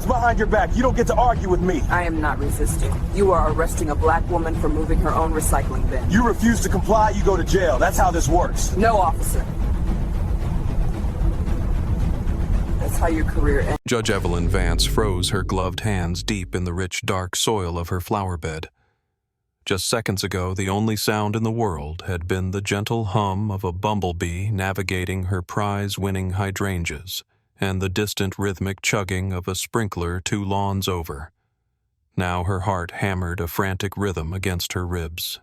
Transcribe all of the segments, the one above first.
That's behind your back. You don't get to argue with me. I am not resisting. You are arresting a black woman for moving her own recycling bin. You refuse to comply, you go to jail. That's how this works. No, officer. That's how your career ends. Judge Evelyn Vance froze her gloved hands deep in the rich, dark soil of her flower bed. Just seconds ago, the only sound in the world had been the gentle hum of a bumblebee navigating her prize-winning hydrangeas and the distant rhythmic chugging of a sprinkler 2 lawns over. Now her heart hammered a frantic rhythm against her ribs.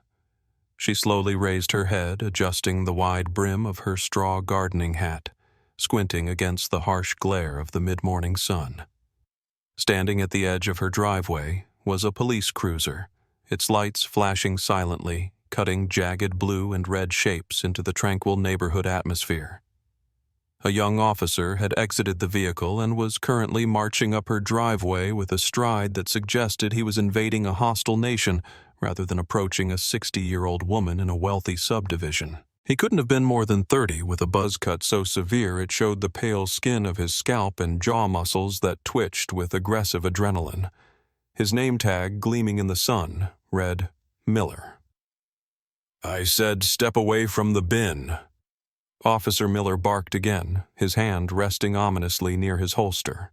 She slowly raised her head, adjusting the wide brim of her straw gardening hat, squinting against the harsh glare of the mid-morning sun. Standing at the edge of her driveway was a police cruiser, its lights flashing silently, cutting jagged blue and red shapes into the tranquil neighborhood atmosphere. A young officer had exited the vehicle and was currently marching up her driveway with a stride that suggested he was invading a hostile nation rather than approaching a 60-year-old woman in a wealthy subdivision. He couldn't have been more than 30 with a buzz cut so severe it showed the pale skin of his scalp and jaw muscles that twitched with aggressive adrenaline. His name tag, gleaming in the sun, read Miller. "I said step away from the bin." Officer Miller barked again, his hand resting ominously near his holster.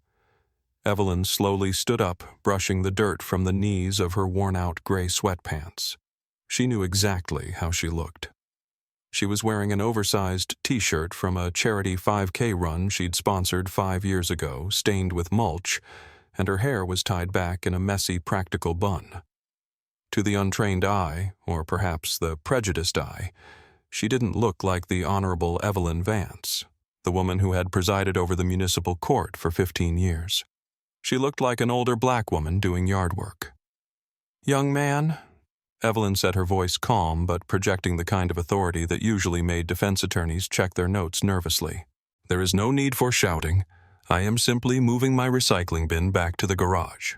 Evelyn slowly stood up, brushing the dirt from the knees of her worn-out gray sweatpants. She knew exactly how she looked. She was wearing an oversized T-shirt from a charity 5K run she'd sponsored 5 years ago, stained with mulch, and her hair was tied back in a messy practical bun. To the untrained eye, or perhaps the prejudiced eye, she didn't look like the Honorable Evelyn Vance, the woman who had presided over the municipal court for 15 years. She looked like an older black woman doing yard work. "Young man," Evelyn said, her voice calm but projecting the kind of authority that usually made defense attorneys check their notes nervously. "There is no need for shouting. I am simply moving my recycling bin back to the garage."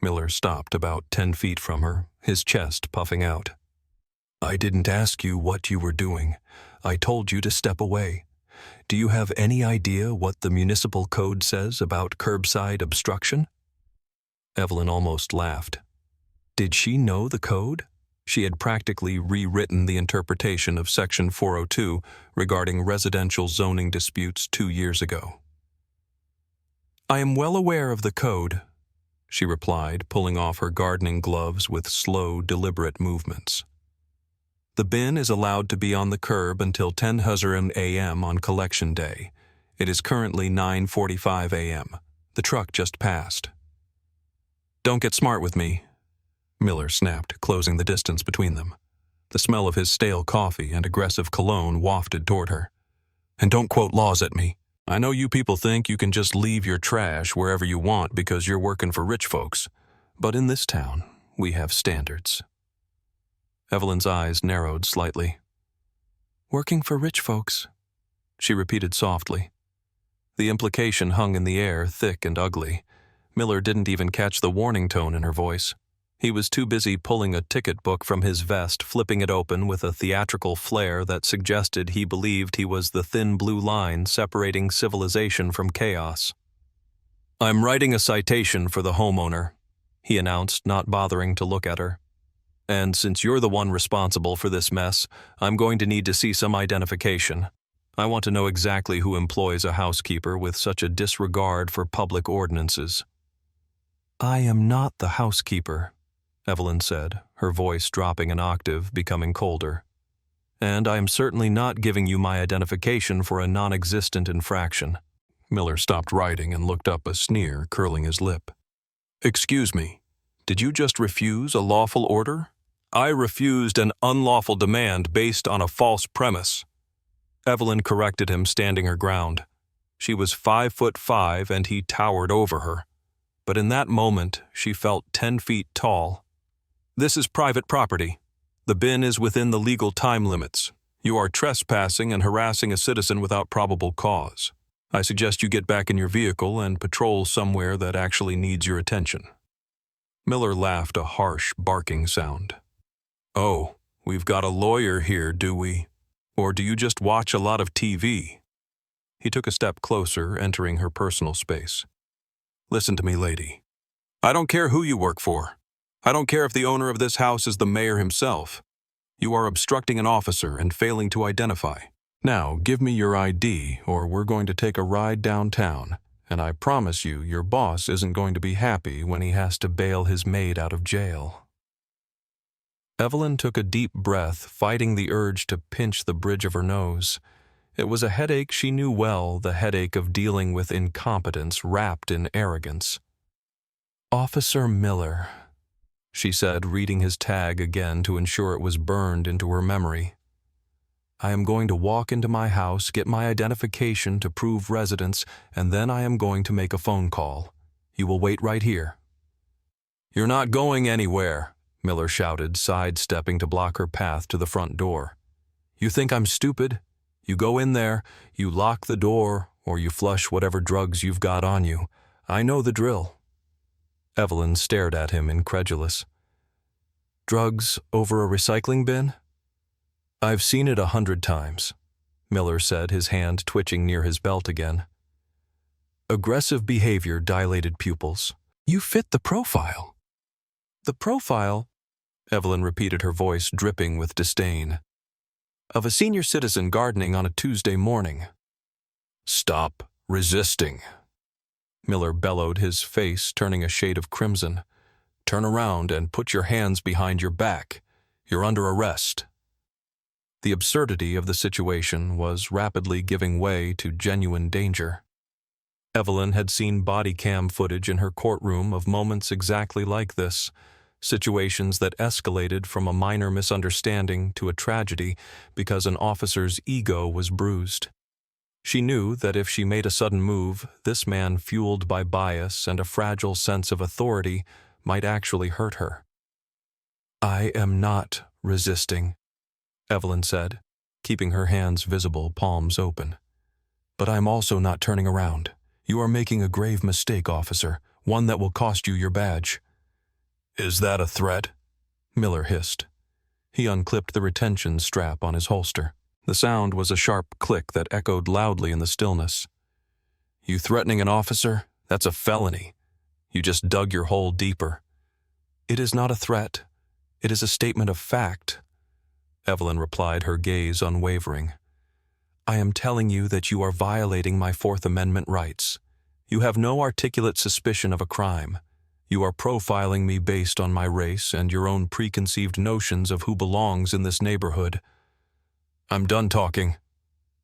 Miller stopped about 10 feet from her, his chest puffing out. "I didn't ask you what you were doing. I told you to step away. Do you have any idea what the municipal code says about curbside obstruction?" Evelyn almost laughed. Did she know the code? She had practically rewritten the interpretation of Section 402 regarding residential zoning disputes 2 years ago. "I am well aware of the code," she replied, pulling off her gardening gloves with slow, deliberate movements. "The bin is allowed to be on the curb until 10:00 a.m. on collection day. It is currently 9:45 a.m. The truck just passed." "Don't get smart with me," Miller snapped, closing the distance between them. The smell of his stale coffee and aggressive cologne wafted toward her. "And don't quote laws at me. I know you people think you can just leave your trash wherever you want because you're working for rich folks, but in this town, we have standards." Evelyn's eyes narrowed slightly. "Working for rich folks," she repeated softly. The implication hung in the air, thick and ugly. Miller didn't even catch the warning tone in her voice. He was too busy pulling a ticket book from his vest, flipping it open with a theatrical flair that suggested he believed he was the thin blue line separating civilization from chaos. "I'm writing a citation for the homeowner," he announced, not bothering to look at her. "And since you're the one responsible for this mess, I'm going to need to see some identification. I want to know exactly who employs a housekeeper with such a disregard for public ordinances." "I am not the housekeeper," Evelyn said, her voice dropping an octave, becoming colder. "And I am certainly not giving you my identification for a non-existent infraction." Miller stopped writing and looked up, a sneer curling his lip. "Excuse me, did you just refuse a lawful order?" "I refused an unlawful demand based on a false premise." Evelyn corrected him, standing her ground. She was 5'5" and he towered over her. But in that moment, she felt 10 feet tall. "This is private property. The bin is within the legal time limits. You are trespassing and harassing a citizen without probable cause. I suggest you get back in your vehicle and patrol somewhere that actually needs your attention." Miller laughed a harsh, barking sound. "Oh, we've got a lawyer here, do we? Or do you just watch a lot of TV?" He took a step closer, entering her personal space. Listen to me, lady. I don't care who you work for. I don't care if the owner of this house is the mayor himself. You are obstructing an officer and failing to identify. Now, give me your ID, or we're going to take a ride downtown, and I promise you your boss isn't going to be happy when he has to bail his maid out of jail. Evelyn took a deep breath, fighting the urge to pinch the bridge of her nose. It was a headache she knew well, the headache of dealing with incompetence wrapped in arrogance. "Officer Miller," she said, reading his tag again to ensure it was burned into her memory. "I am going to walk into my house, get my identification to prove residence, and then I am going to make a phone call. You will wait right here." "You're not going anywhere," Miller shouted, sidestepping to block her path to the front door. "You think I'm stupid? You go in there, you lock the door, or you flush whatever drugs you've got on you. I know the drill." Evelyn stared at him, incredulous. "Drugs over a recycling bin?" "I've seen it 100 times," Miller said, his hand twitching near his belt again. "Aggressive behavior, dilated pupils. You fit the profile." "The profile?" Evelyn repeated, her voice dripping with disdain. "Of a senior citizen gardening on a Tuesday morning." "Stop resisting," Miller bellowed, his face turning a shade of crimson. "Turn around and put your hands behind your back. You're under arrest." The absurdity of the situation was rapidly giving way to genuine danger. Evelyn had seen Bodycam footage in her courtroom of moments exactly like this, situations that escalated from a minor misunderstanding to a tragedy because an officer's ego was bruised. She knew that if she made a sudden move, this man, fueled by bias and a fragile sense of authority, might actually hurt her. "I am not resisting," Evelyn said, keeping her hands visible, palms open. "But I'm also not turning around. You are making a grave mistake, officer, one that will cost you your badge." "Is that a threat?" Miller hissed. He unclipped the retention strap on his holster. The sound was a sharp click that echoed loudly in the stillness. "You threatening an officer? That's a felony. You just dug your hole deeper." "It is not a threat. It is a statement of fact," Evelyn replied, her gaze unwavering. "I am telling you that you are violating my Fourth Amendment rights. You have no articulate suspicion of a crime. You are profiling me based on my race and your own preconceived notions of who belongs in this neighborhood." "I'm done talking,"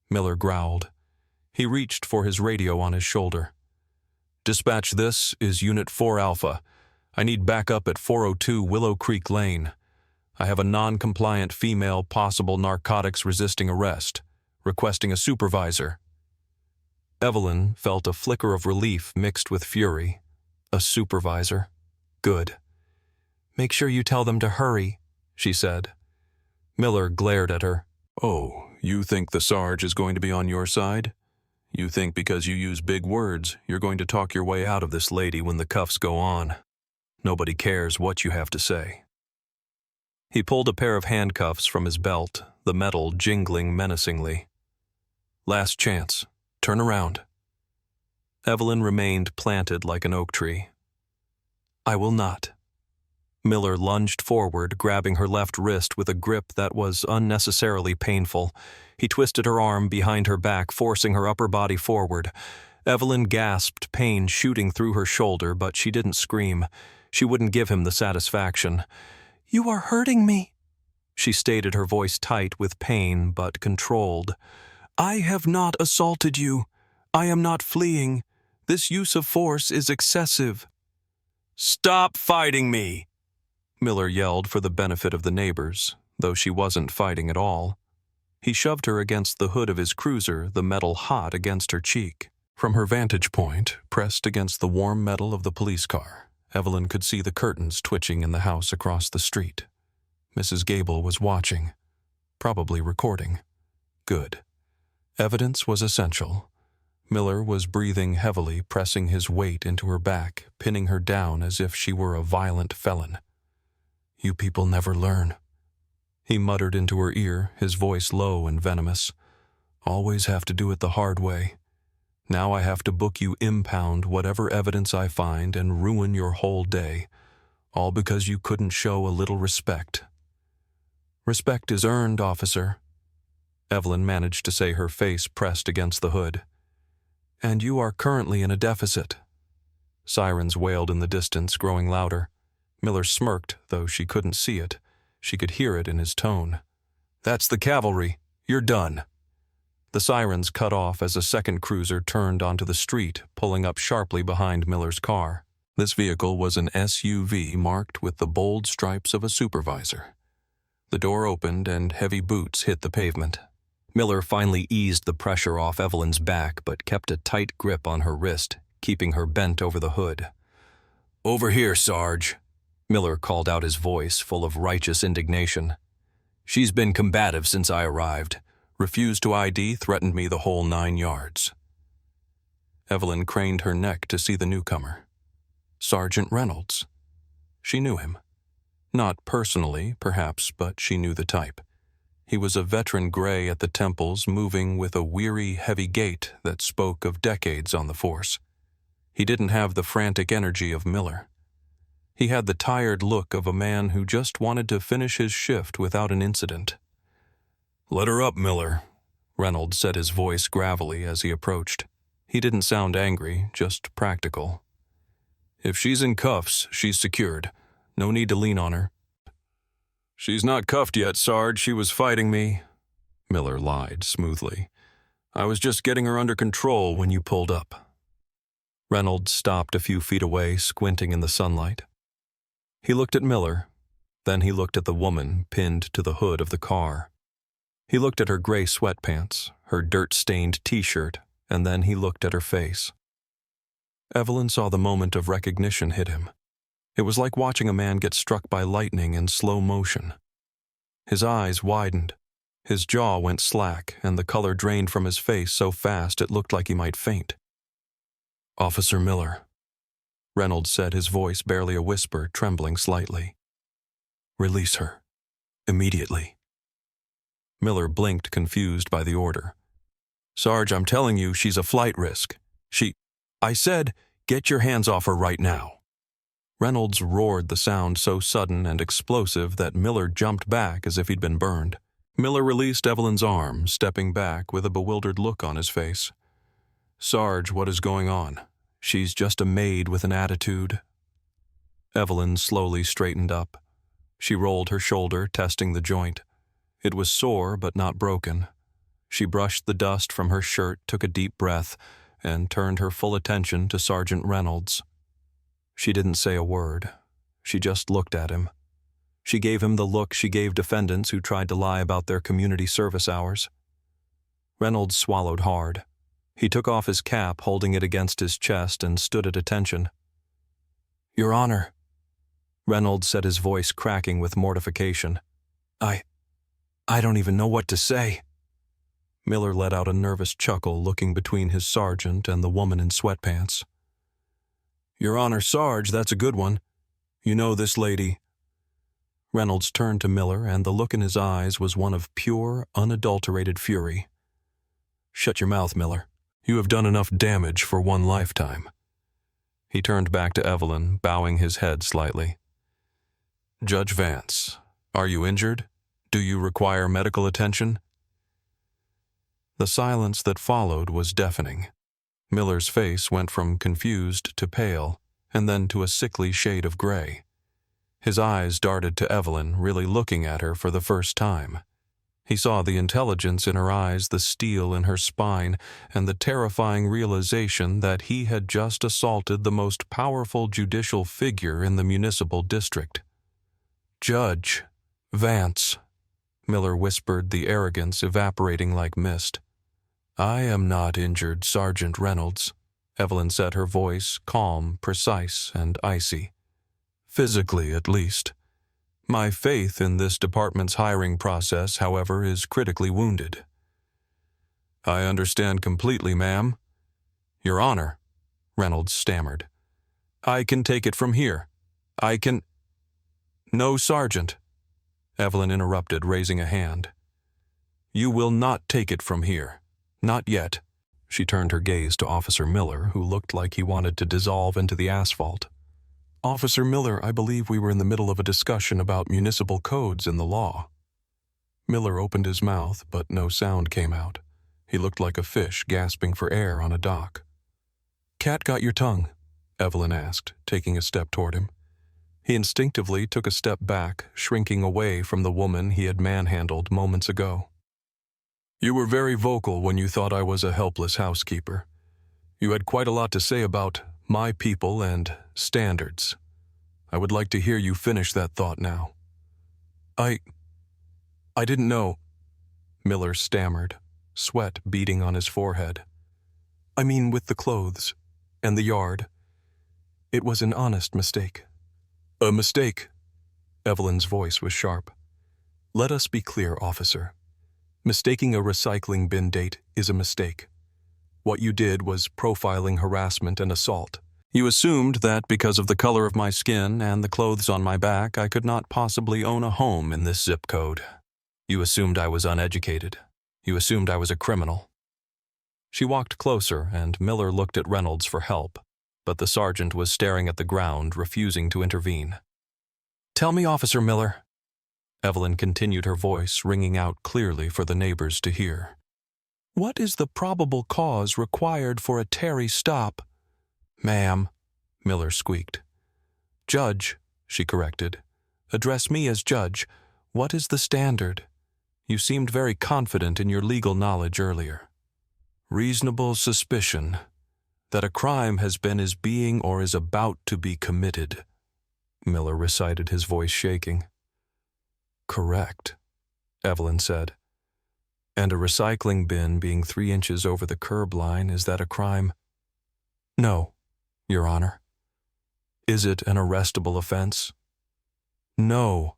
Miller growled. He reached for his radio on his shoulder. "Dispatch, this is Unit 4 Alpha. I need backup at 402 Willow Creek Lane. I have a non-compliant female possible narcotics-resisting arrest, requesting a supervisor." Evelyn felt a flicker of relief mixed with fury. A supervisor. Good. "Make sure you tell them to hurry," she said. Miller glared at her. "Oh, you think the Sarge is going to be on your side? You think because you use big words, you're going to talk your way out of this lady when the cuffs go on? Nobody cares what you have to say." He pulled a pair of handcuffs from his belt, the metal jingling menacingly. "Last chance. Turn around." Evelyn remained planted like an oak tree. "I will not." Miller lunged forward, grabbing her left wrist with a grip that was unnecessarily painful. He twisted her arm behind her back, forcing her upper body forward. Evelyn gasped, pain shooting through her shoulder, but she didn't scream. She wouldn't give him the satisfaction. "You are hurting me," she stated, her voice tight with pain but controlled. "I have not assaulted you. I am not fleeing. This use of force is excessive." "Stop fighting me!" Miller yelled for the benefit of the neighbors, though she wasn't fighting at all. He shoved her against the hood of his cruiser, the metal hot against her cheek. From her vantage point, pressed against the warm metal of the police car, Evelyn could see the curtains twitching in the house across the street. Mrs. Gable was watching, probably recording. Good. Evidence was essential. Miller was breathing heavily, pressing his weight into her back, pinning her down as if she were a violent felon. "You people never learn," he muttered into her ear, his voice low and venomous. "Always have to do it the hard way. Now I have to book you impound whatever evidence I find and ruin your whole day, all because you couldn't show a little respect. Respect is earned, officer. Evelyn managed to say, her face pressed against the hood. And you are currently in a deficit. Sirens wailed in the distance, growing louder. Miller smirked, though she couldn't see it. She could hear it in his tone. That's the cavalry. You're done. The sirens cut off as a second cruiser turned onto the street, pulling up sharply behind Miller's car. This vehicle was an SUV marked with the bold stripes of a supervisor. The door opened and heavy boots hit the pavement. Miller finally eased the pressure off Evelyn's back but kept a tight grip on her wrist, keeping her bent over the hood. "Over here, Sarge," Miller called out, his voice full of righteous indignation. "She's been combative since I arrived. Refused to ID, threatened me the whole 9 yards. Evelyn craned her neck to see the newcomer. Sergeant Reynolds. She knew him. Not personally, perhaps, but she knew the type. He was a veteran gray at the temples, moving with a weary, heavy gait that spoke of decades on the force. He didn't have the frantic energy of Miller. He had the tired look of a man who just wanted to finish his shift without an incident. "Let her up, Miller," Reynolds said, his voice gravelly as he approached. He didn't sound angry, just practical. "If she's in cuffs, she's secured. No need to lean on her." "She's not cuffed yet, Sarge. She was fighting me," Miller lied smoothly. "I was just getting her under control when you pulled up." Reynolds stopped a few feet away, squinting in the sunlight. He looked at Miller, then he looked at the woman pinned to the hood of the car. He looked at her gray sweatpants, her dirt-stained t-shirt, and then he looked at her face. Evelyn saw the moment of recognition hit him. It was like watching a man get struck by lightning in slow motion. His eyes widened, his jaw went slack, and the color drained from his face so fast it looked like he might faint. "Officer Miller," Reynolds said, his voice barely a whisper, trembling slightly. "Release her. Immediately." Miller blinked, confused by the order. "Sarge, I'm telling you, she's a flight risk. I said, get your hands off her right now." Reynolds roared, the sound so sudden and explosive that Miller jumped back as if he'd been burned. Miller released Evelyn's arm, stepping back with a bewildered look on his face. "Sarge, what is going on? She's just a maid with an attitude." Evelyn slowly straightened up. She rolled her shoulder, testing the joint. It was sore but not broken. She brushed the dust from her shirt, took a deep breath, and turned her full attention to Sergeant Reynolds. She didn't say a word. She just looked at him. She gave him the look she gave defendants who tried to lie about their community service hours. Reynolds swallowed hard. He took off his cap, holding it against his chest, and stood at attention. "Your Honor," Reynolds said, his voice cracking with mortification. I don't even know what to say." Miller let out a nervous chuckle, looking between his sergeant and the woman in sweatpants. "Your Honor, Sarge, that's a good one. You know this lady." Reynolds turned to Miller, and the look in his eyes was one of pure, unadulterated fury. "Shut your mouth, Miller. You have done enough damage for one lifetime." He turned back to Evelyn, bowing his head slightly. "Judge Vance, are you injured? Do you require medical attention?" The silence that followed was deafening. Miller's face went from confused to pale, and then to a sickly shade of gray. His eyes darted to Evelyn, really looking at her for the first time. He saw the intelligence in her eyes, the steel in her spine, and the terrifying realization that he had just assaulted the most powerful judicial figure in the municipal district. "Judge Vance," Miller whispered, the arrogance evaporating like mist. "I am not injured, Sergeant Reynolds," Evelyn said, her voice calm, precise, and icy. "Physically, at least. My faith in this department's hiring process, however, is critically wounded." "I understand completely, ma'am." "Your Honor," Reynolds stammered. "I can take it from here. I can—" "No, Sergeant," Evelyn interrupted, raising a hand. "You will not take it from here. Not yet. She turned her gaze to Officer Miller, who looked like he wanted to dissolve into the asphalt. Officer Miller, I believe we were in the middle of a discussion about municipal codes in the law. Miller opened his mouth, but no sound came out. He looked like a fish gasping for air on a dock. "Cat got your tongue?" Evelyn asked, taking a step toward him. He instinctively took a step back, shrinking away from the woman he had manhandled moments ago. "You were very vocal when you thought I was a helpless housekeeper. You had quite a lot to say about my people and standards. I would like to hear you finish that thought now." I didn't know," Miller stammered, sweat beading on his forehead. "I mean with the clothes and the yard. It was an honest mistake." "A mistake?" Evelyn's voice was sharp. "Let us be clear, officer. Mistaking a recycling bin date is a mistake. What you did was profiling harassment and assault. You assumed that because of the color of my skin and the clothes on my back, I could not possibly own a home in this zip code. You assumed I was uneducated. You assumed I was a criminal." She walked closer, and Miller looked at Reynolds for help, but the sergeant was staring at the ground, refusing to intervene. "Tell me, Officer Miller," Evelyn continued, her voice ringing out clearly for the neighbors to hear. "What is the probable cause required for a Terry stop?" "Ma'am," Miller squeaked. "Judge," she corrected. "Address me as judge. What is the standard? You seemed very confident in your legal knowledge earlier." "Reasonable suspicion that a crime has been, is being, or is about to be committed," Miller recited, his voice shaking. "Correct," Evelyn said. "And a recycling bin being 3 inches over the curb line, is that a crime?" "No, Your Honor." "Is it an arrestable offense?" "No,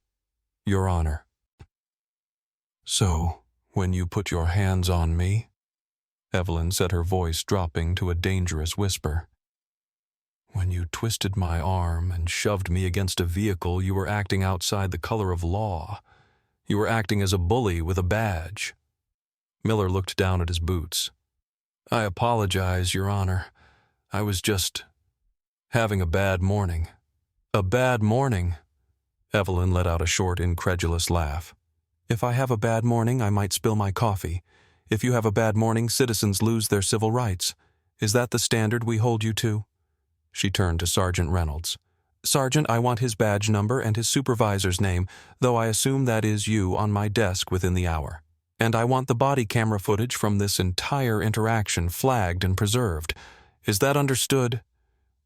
Your Honor." "So, when you put your hands on me," Evelyn said, her voice dropping to a dangerous whisper, "when you twisted my arm and shoved me against a vehicle, you were acting outside the color of law. You were acting as a bully with a badge." Miller looked down at his boots. "I apologize, Your Honor. I was just having a bad morning." "A bad morning?" Evelyn let out a short, incredulous laugh. "If I have a bad morning, I might spill my coffee. If you have a bad morning, citizens lose their civil rights. Is that the standard we hold you to?" She turned to Sergeant Reynolds. "Sergeant, I want his badge number and his supervisor's name, though I assume that is you, on my desk within the hour. And I want the body camera footage from this entire interaction flagged and preserved. Is that understood?"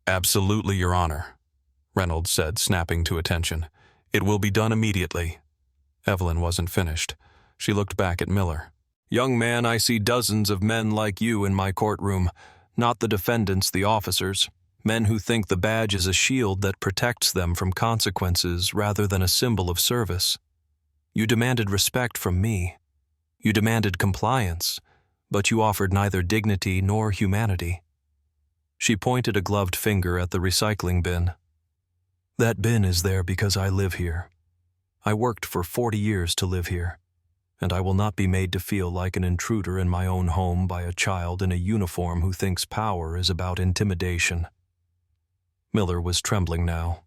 "Absolutely, Your Honor," Reynolds said, snapping to attention. "It will be done immediately." Evelyn wasn't finished. She looked back at Miller. "Young man, I see dozens of men like you in my courtroom. Not the defendants, the officers. Men who think the badge is a shield that protects them from consequences rather than a symbol of service. You demanded respect from me. You demanded compliance, but you offered neither dignity nor humanity." She pointed a gloved finger at the recycling bin. "That bin is there because I live here. I worked for 40 years to live here, and I will not be made to feel like an intruder in my own home by a child in a uniform who thinks power is about intimidation." Miller was trembling now.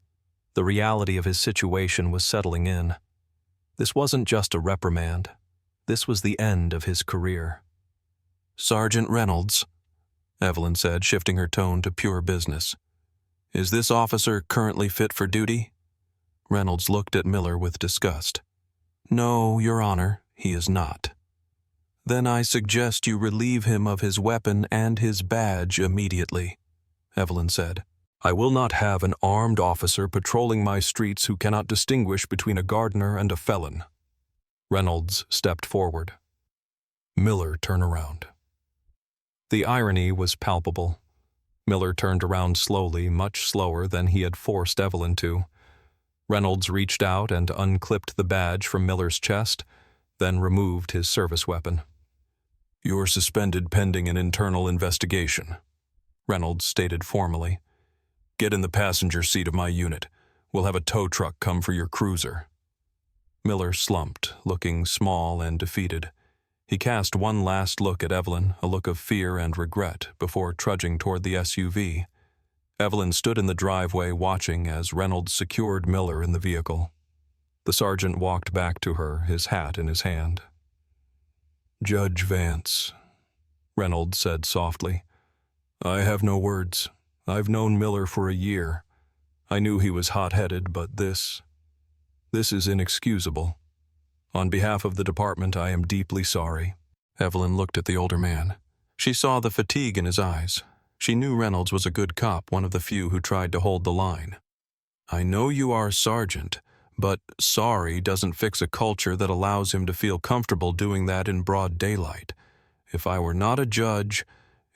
The reality of his situation was settling in. This wasn't just a reprimand. This was the end of his career. "Sergeant Reynolds," Evelyn said, shifting her tone to pure business. "Is this officer currently fit for duty?" Reynolds looked at Miller with disgust. "No, Your Honor, he is not." "Then I suggest you relieve him of his weapon and his badge immediately," Evelyn said. "I will not have an armed officer patrolling my streets who cannot distinguish between a gardener and a felon." Reynolds stepped forward. "Miller, turn around." The irony was palpable. Miller turned around slowly, much slower than he had forced Evelyn to. Reynolds reached out and unclipped the badge from Miller's chest, then removed his service weapon. "You're suspended pending an internal investigation," Reynolds stated formally. "Get in the passenger seat of my unit. We'll have a tow truck come for your cruiser." Miller slumped, looking small and defeated. He cast one last look at Evelyn, a look of fear and regret, before trudging toward the SUV. Evelyn stood in the driveway watching as Reynolds secured Miller in the vehicle. The sergeant walked back to her, his hat in his hand. "Judge Vance," Reynolds said softly. "I have no words. I've known Miller for a year. I knew he was hot-headed, but this is inexcusable. On behalf of the department, I am deeply sorry." Evelyn looked at the older man. She saw the fatigue in his eyes. She knew Reynolds was a good cop, one of the few who tried to hold the line. "I know you are Sergeant, but sorry doesn't fix a culture that allows him to feel comfortable doing that in broad daylight. If I were not a judge,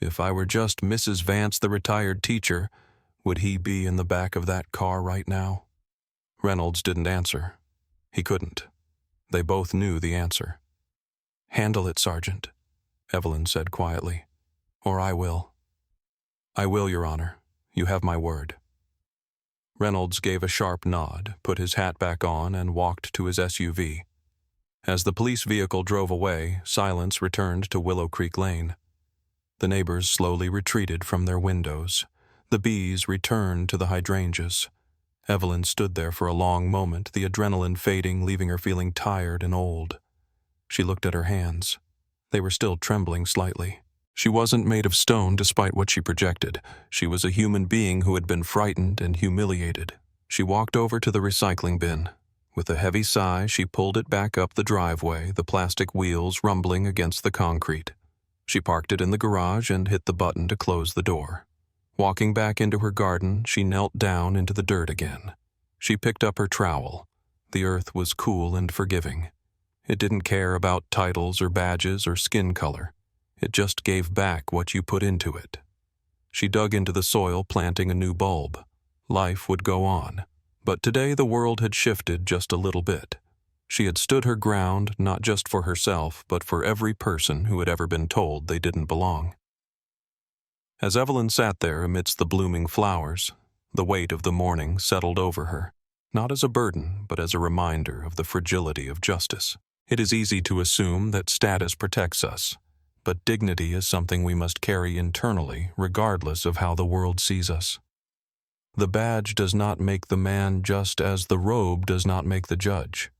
if I were just Mrs. Vance, the retired teacher, would he be in the back of that car right now?" Reynolds didn't answer. He couldn't. They both knew the answer. "Handle it, Sergeant," Evelyn said quietly. "Or I will." "I will, Your Honor. You have my word." Reynolds gave a sharp nod, put his hat back on, and walked to his SUV. As the police vehicle drove away, silence returned to Willow Creek Lane. The neighbors slowly retreated from their windows. The bees returned to the hydrangeas. Evelyn stood there for a long moment, the adrenaline fading, leaving her feeling tired and old. She looked at her hands. They were still trembling slightly. She wasn't made of stone despite what she projected. She was a human being who had been frightened and humiliated. She walked over to the recycling bin. With a heavy sigh, she pulled it back up the driveway, the plastic wheels rumbling against the concrete. She parked it in the garage and hit the button to close the door. Walking back into her garden, she knelt down into the dirt again. She picked up her trowel. The earth was cool and forgiving. It didn't care about titles or badges or skin color. It just gave back what you put into it. She dug into the soil, planting a new bulb. Life would go on. But today the world had shifted just a little bit. She had stood her ground not just for herself, but for every person who had ever been told they didn't belong. As Evelyn sat there amidst the blooming flowers, the weight of the morning settled over her, not as a burden, but as a reminder of the fragility of justice. It is easy to assume that status protects us, but dignity is something we must carry internally, regardless of how the world sees us. The badge does not make the man, just as the robe does not make the judge.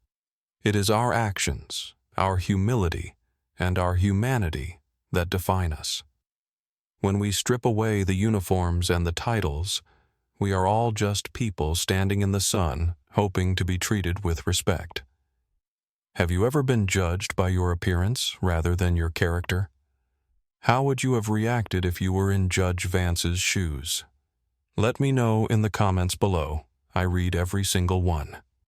It is our actions, our humility, and our humanity that define us. When we strip away the uniforms and the titles, we are all just people standing in the sun, hoping to be treated with respect. Have you ever been judged by your appearance rather than your character? How would you have reacted if you were in Judge Vance's shoes? Let me know in the comments below. I read every single one.